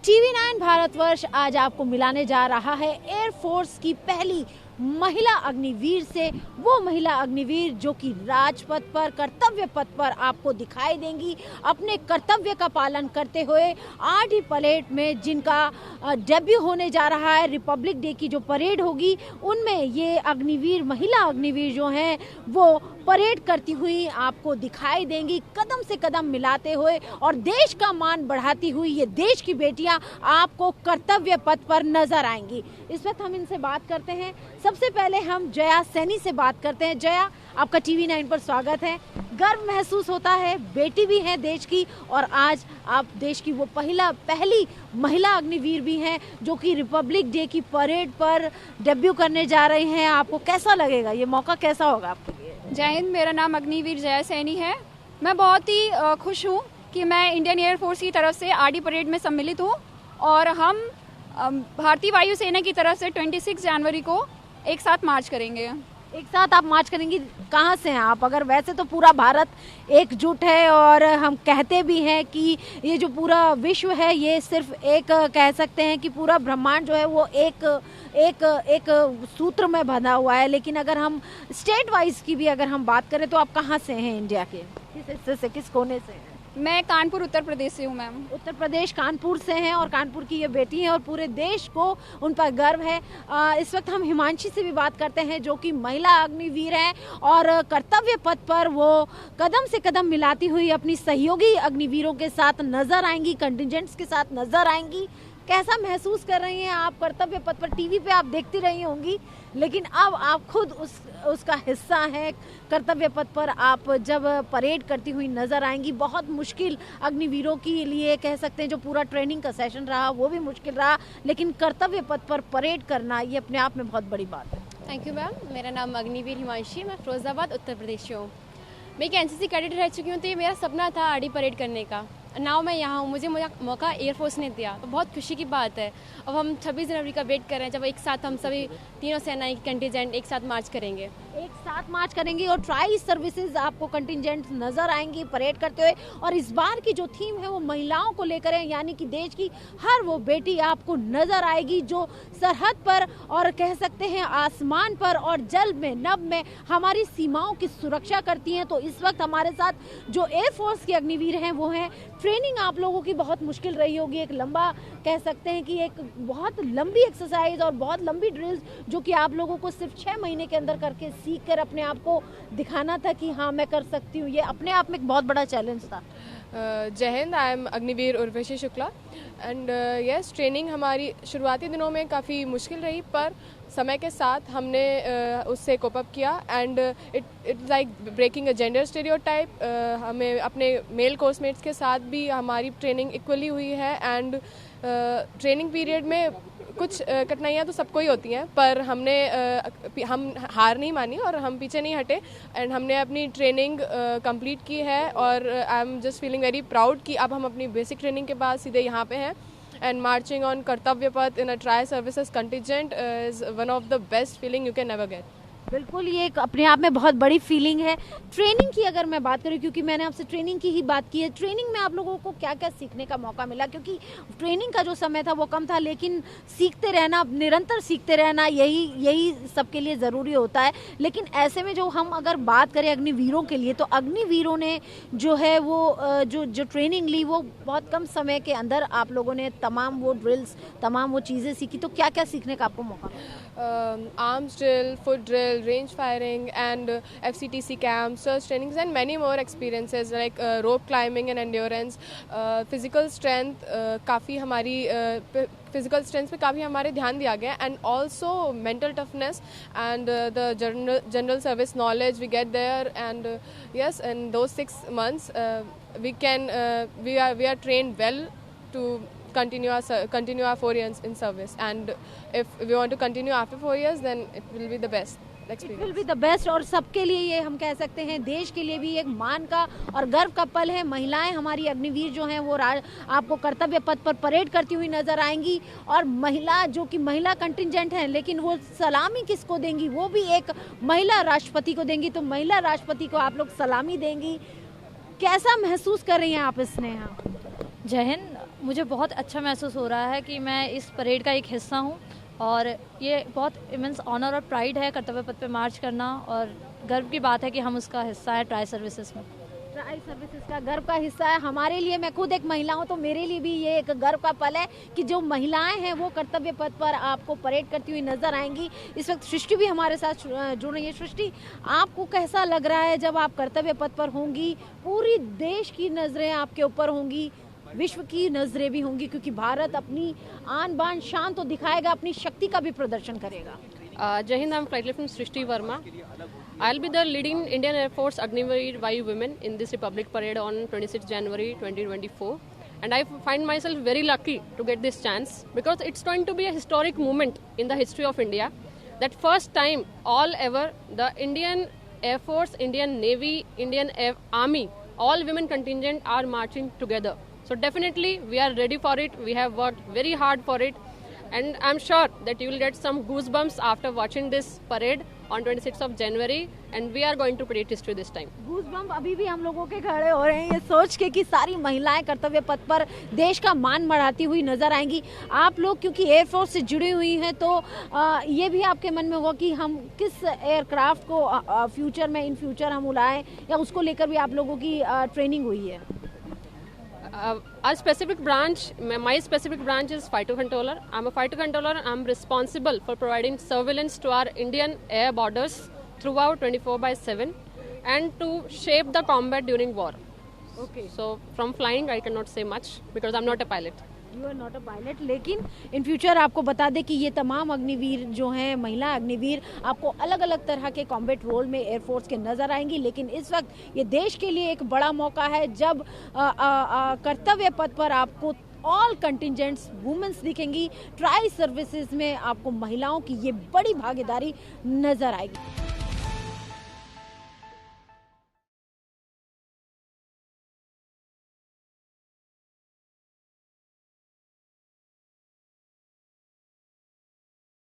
TV9 Bharatvarsh आज आपको मिलाने जा रहा है एयरफोर्स की पहली महिला अग्निवीर से। वो महिला अग्निवीर जो कि राजपथ पर, कर्तव्य पथ पर आपको दिखाई देंगी अपने कर्तव्य का पालन करते हुए आर्मी परेड में, जिनका डेब्यू होने जा रहा है। रिपब्लिक डे की जो परेड होगी उनमें ये अग्निवीर, महिला अग्निवीर जो हैं वो परेड करती हुई आपको दिखाई देंगी, कदम से कदम मिलाते हुए, और देश का मान बढ़ाती हुई ये देश की बेटियां आपको कर्तव्य पथ पर नजर आएंगी। इस वक्त हम इनसे बात करते हैं। सबसे पहले हम जया सैनी से बात करते हैं। जया, आपका TV9 पर स्वागत है। गर्व महसूस होता है, बेटी भी है देश की, और आज आप देश की वो पहली महिला अग्निवीर भी हैं जो कि रिपब्लिक डे की परेड पर डेब्यू करने जा रही हैं। आपको कैसा लगेगा, ये मौका कैसा होगा आपके लिए? जय हिंद। मेरा नाम अग्निवीर जया सैनी है। मैं बहुत ही खुश हूँ कि मैं इंडियन एयरफोर्स की तरफ से आरडी परेड में सम्मिलित हूँ, और हम भारतीय वायुसेना की तरफ से 26 जनवरी को एक साथ मार्च करेंगे। एक साथ आप मार्च करेंगी? कहाँ से हैं आप? अगर वैसे तो पूरा भारत एकजुट है, और हम कहते भी हैं कि ये जो पूरा विश्व है ये सिर्फ एक, कह सकते हैं कि पूरा ब्रह्मांड जो है वो एक सूत्र में बंधा हुआ है। लेकिन अगर हम स्टेट वाइज की भी अगर हम बात करें तो आप कहाँ से हैं इंडिया के? किस हिस्से से, किस कोने से हैं? मैं कानपुर उत्तर प्रदेश से हूँ मैम। उत्तर प्रदेश, कानपुर से हैं, और कानपुर की ये बेटी हैं और पूरे देश को उन पर गर्व है। इस वक्त हम हिमांशी से भी बात करते हैं जो कि महिला अग्निवीर हैं, और कर्तव्य पथ पर वो कदम से कदम मिलाती हुई अपनी सहयोगी अग्निवीरों के साथ नजर आएंगी, कंटिजेंट्स के साथ नजर आएंगी। कैसा महसूस कर रही हैं आप? कर्तव्य पथ पर टीवी पे आप देखती रही होंगी, लेकिन अब आप खुद उसका हिस्सा हैं। कर्तव्य पथ पर आप जब परेड करती हुई नजर आएंगी, बहुत मुश्किल अग्निवीरों के लिए, कह सकते हैं जो पूरा ट्रेनिंग का सेशन रहा वो भी मुश्किल रहा, लेकिन कर्तव्य पथ पर परेड करना ये अपने आप में बहुत बड़ी बात है। Thank you ma'am. मेरा नाम अग्निवीर हिमांशी, मैं फिरोजाबाद उत्तर प्रदेश से हूँ। मैं एक एनसीसी कैडेट रह चुकी हूँ, तो ये मेरा सपना था आरडी परेड करने का। नाउ मैं यहाँ हूँ, मुझे मौका एयरफोर्स ने दिया, तो बहुत खुशी की बात है। अब हम 26 जनवरी का वेट कर रहे हैं जब एक साथ हम सभी तीनों सेनाएं की कंटिजेंट एक साथ मार्च करेंगे। एक साथ मार्च करेंगे, और ट्राई सर्विसेज आपको कंटिजेंट नजर आएंगी परेड करते हुए। और इस बार की जो थीम है वो महिलाओं को लेकर है, यानी कि देश की हर वो बेटी आपको नजर आएगी जो सरहद पर, और कह सकते हैं आसमान पर और जल में, नभ में हमारी सीमाओं की सुरक्षा करती हैं। तो इस वक्त हमारे साथ जो एयरफोर्स के अग्निवीर हैं वो हैं। ट्रेनिंग आप लोगों की बहुत मुश्किल रही होगी, एक लंबा, कह सकते हैं कि एक बहुत लंबी एक्सरसाइज और बहुत लंबी ड्रिल्स जो कि आप लोगों को सिर्फ 6 महीने के अंदर करके सीख कर अपने आप को दिखाना था कि हाँ मैं कर सकती हूँ। ये अपने आप में एक बहुत बड़ा चैलेंज था। जय Hind. I am Agniveer Urvashi Shukla, and yes, training हमारी शुरुआती दिनों में काफ़ी मुश्किल रही, पर समय के साथ हमने उससे कोप अप किया, and it's like breaking a gender stereotype. हमें अपने मेल कोर्समेट्स के साथ भी हमारी ट्रेनिंग इक्वली हुई है, एंड ट्रेनिंग पीरियड में कुछ कठिनाइयाँ तो सबको ही होती हैं, पर हम हार नहीं मानी और हम पीछे नहीं हटे, एंड हमने अपनी ट्रेनिंग कंप्लीट की है। और I am just feeling very proud कि अब हम अपनी बेसिक ट्रेनिंग के बाद सीधे यहाँ पे हैं, and marching on Kartavya Path in a tri services contingent is one of the best feeling you can never get. बिल्कुल, ये एक अपने आप में बहुत बड़ी फीलिंग है। ट्रेनिंग की अगर मैं बात करूं, क्योंकि मैंने आपसे ट्रेनिंग की ही बात की है, ट्रेनिंग में आप लोगों को क्या क्या सीखने का मौका मिला? क्योंकि ट्रेनिंग का जो समय था वो कम था, लेकिन सीखते रहना, निरंतर सीखते रहना, यही सबके लिए ज़रूरी होता है। लेकिन ऐसे में जो हम अगर बात करें अग्निवीरों के लिए, तो अग्निवीरों ने जो है वो जो ट्रेनिंग ली वो बहुत कम समय के अंदर आप लोगों ने तमाम वो ड्रिल्स, तमाम वो चीज़ें सीखी। तो क्या क्या सीखने का आपको मौका मिला? Arms drill, foot drill, range firing, and FCTC camps, search trainings, and many more experiences like rope climbing and endurance. Physical strength, काफ़ी हमारी फिजिकल स्ट्रेंथ पे काफ़ी हमारे ध्यान दिया गया, and also mental toughness and the general service knowledge we get there, and yes, in those 6 months we are trained well to continue our 4 years in service, and if we want to continue after 4 years, then it will be the best experience. It will be the best, और सबके लिए ये हम कह सकते हैं देश के लिए भी एक मान का और गर्व का पल है। महिलाएं हमारी अग्निवीर जो हैं वो आपको कर्तव्य पथ पर परेड करती हुई नजर आएंगी, और महिला जो कि महिला कंटिजेंट हैं, लेकिन वो सलामी किसको देंगी? वो भी एक महिला राष्ट्रपति को देंगी। तो महिला राष्ट्रपति को आप लोग सलामी देंगी, कैसा महसूस कर रही हैं आप इसने? यहाँ जय हिंद। मुझे बहुत अच्छा महसूस हो रहा है कि मैं इस परेड का एक हिस्सा हूँ और ये बहुत इमेंस ऑनर और प्राइड है कर्तव्य पथ पे मार्च करना और गर्व की बात है कि हम उसका हिस्सा है ट्राई सर्विसेज में। ट्राई सर्विसेज का गर्व का हिस्सा है हमारे लिए। मैं खुद एक महिला हूं तो मेरे लिए भी ये एक गर्व का पल है कि जो महिलाएं हैं वो कर्तव्य पथ पर आपको परेड करती हुई नजर आएंगी। इस वक्त सृष्टि भी हमारे साथ जुड़ रही है। सृष्टि, आपको कैसा लग रहा है जब आप कर्तव्य पथ पर होंगी? पूरी देश की नजरें आपके ऊपर होंगी, विश्व की नजरें भी होंगी, क्योंकि भारत अपनी आन बान शान तो दिखाएगा, अपनी शक्ति का भी प्रदर्शन करेगा। Jai Hind, I'm Flight Lieutenant Srishti Verma. I'll be the leading Indian Air Force Agniveer Vayu women in this Republic Parade on 26 January 2024. And I find myself very lucky to get this chance because it's going to be a historic moment in the history of India. That first time all ever the Indian Air Force, Indian Navy, Indian Army, all women contingent are marching together. So definitely we are ready for it. We have worked very hard for it. And I'm sure that you will get some goosebumps after watching this parade on 26th of January. And we are going to create history this time. Goosebump अभी भी हम लोगों के खड़े हो रहे हैं ये सोच के कि सारी महिलाएं कर्तव्य पथ पर देश का मान बढ़ाती हुई नजर आएंगी। आप लोग क्योंकि एयरफोर्स से जुड़ी हुई हैं तो ये भी आपके मन में होगा कि हम किस एयरक्राफ्ट को फ्यूचर में इन फ्यूचर हम उड़ाएं, या उसको लेकर भी आप लोगों की ट्रेनिंग हुई है? Our specific branch, my specific branch is fighter controller. I'm a fighter controller. I'm responsible for providing surveillance to our Indian air borders throughout 24/7 and to shape the combat during war. Okay. So from flying I cannot say much because I'm not a pilot. You are not a pilot, लेकिन in future आपको बता दें कि ये तमाम अग्निवीर जो हैं, महिला अग्निवीर, आपको अलग अलग तरह के कॉम्बैट रोल में एयरफोर्स के नजर आएंगी। लेकिन इस वक्त ये देश के लिए एक बड़ा मौका है जब कर्तव्य पथ पर आपको ऑल कंटिजेंट्स वुमेन्स दिखेंगी। ट्राई सर्विसेज में आपको महिलाओं की ये बड़ी भागीदारी नजर आएगी।